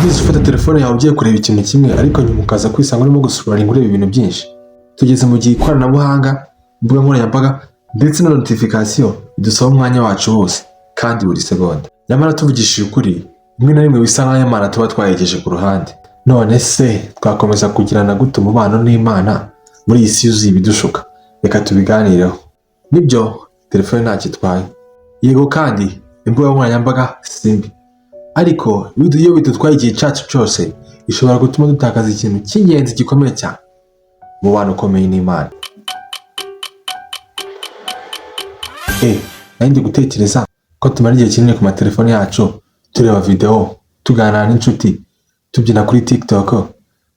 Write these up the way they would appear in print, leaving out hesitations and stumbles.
Wigeze ufata telefone yawe ugiye kureba ikintu kimwe ariko nyuma ukaza kwisanga urimo gusuraringa ureba ibintu byinshi? Tugeze mu gihe ikoranabuhanga, imbuga nkoranyambaga ndetse na notification bidusaba umwanya wacu wose kandi buri segonda. Nyamara tuvugishije ukuri, rimwe na rimwe bisa nk'aho Imana tuba twayegeje ku ruhande. None se twakomeza kugirana gute umubano n'Imana muri iyi si yuzuye ibidushuka? Reka tubiganireho. Nibyo, telefone ntacyo itwaye. Yego kandi imbuga nkoranyambaga si mbi, ariko iyo bidutwaye igihe cyacu cyose ishobora gutuma dutakaza ikintu cy'ingenzi gikomeye cyane, umubano ukomeye n'Imana. Ndi gutekereza ko tumara igihe kinini ku matelefone yacu tureba video, tuganira n'inshuti, tubyina kuri TikTok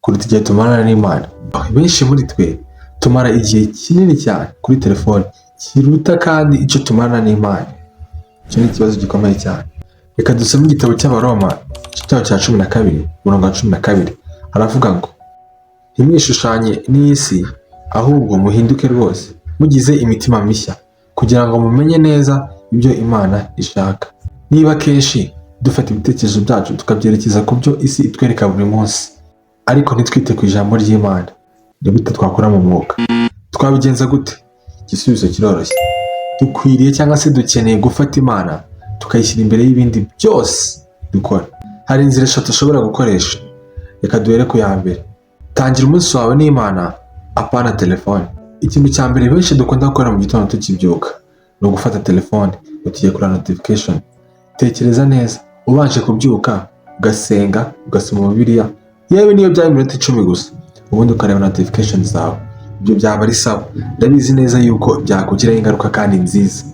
kuruta igihe tumarana n'Imana. Benshi muri twe tumara igihe kinini cyane kuri telefone kiruta kandi icyo tumarana n'Imana. Icyo ni ikibazo gikomeye cyane. Reka dusome igitabo cy'Abaroma igitabo cya 12:12. Haravuga ngo ntimwishushanye n'isi, ahubwo muhinduke rwose mugize imitima mishya kugira ngo mumenye neza ibyo Imana ishaka. Niba kenshi dufata ibitekerezo byacu tukabyerekeza ku byo isi itwereka buri munsi ariko ntitwite ku ijambo ry'Imana, ni gute twakora mu mwuka? Twabigenza gute? Igisubizo kiroroshye. Dukwiriye cyangwa se dukeneye gufata Imana tukayishyira imbere y'ibindi byose dukora. Hari inzira eshatu ushobora gukoresha. Reka duhere ku ya mbere. Tangira umunsi wawe n'Imana, apana telefone. Ikintu cya mbere benshi dukunda gukora mu gitondo tukibyuka ni ugufata telefone ugiye kuri notification. Tekereza neza, ubanje kubyuka ugasenga, ugasoma Bibiliya, yewe niyo byaba iminota 10 gusa, ubundi ukareba notification zawe. Ibyo byaba ari sawa. Ndabizi neza yuko byakugiraho ingaruka kandi nziza.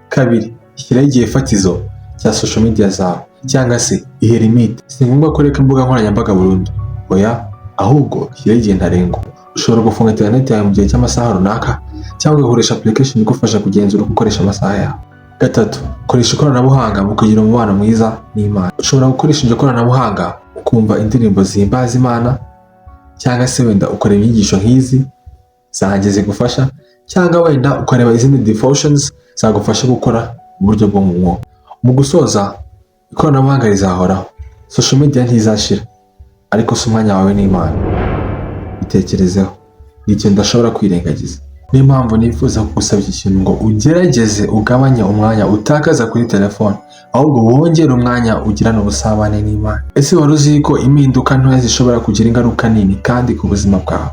Kabiri, shyiraho igihe fatizo cya social media zawe cyangwa se ihe limit. Si ngombwa kureka imbuga nkoranyambaga burundu, oya, ahubwo shyiraho igihe ntarengwa. Ushobora gufunga internet yawe mu gihe cy'amasaha runaka cyangwa ukoresha application igufasha kugenzura uko ukoresha amasaha yawe. Gatatu, koresha ikoranabuhanga mu kugira umubano mwiza n'Imana. Ushobora gukoresha iryo koranabuhanga ukumva indirimbo zihimbaza Imana, cyangwa se wenda ukareba inyigisho nk'izi zanjye zigufasha, cyangwa wenda ukareba izindi devotions zagufasha gukora mu buryo bwo mu mwuka. Mu gusoza, ikoranabuhanga rizahoraho, social media ntizashira, ariko si umwanya wawe n'Imana. Bitekerezeho, ni ikintu udashobora kwirengagiza. Niyo mpamvu nifuza kugusaba iki kintu ngo ugerageze ugabanya umwanya utakaza kuri telefone, ahubwo wongere umwanya ugirana ubusabane n'Imana. Ese wari uzi ko impinduka ntoya zishobora kugira ingaruka nini kandi ku buzima bwawe?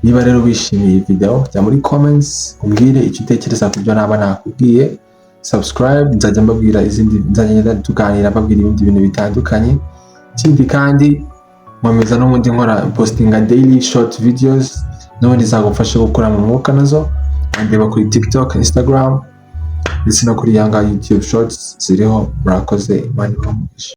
Niba rero wishimiye iyi video, jya muri comments umbwire icyo utekereza ku byo naba nakubwiye. Subscribe, nzajya mbabwira nzajya tuganira mbabwira ibindi bintu bitandukanye. Ikindi kandi nkomeza n'ubundi nkora postinga daily short videos n'ubundi zagufasha gukora mu mwuka nazo. Ndeba kuri TikTok, Instagram ndetse no kuri YouTube shorts ziriho. Murakoze, Imana ibahe umugisha.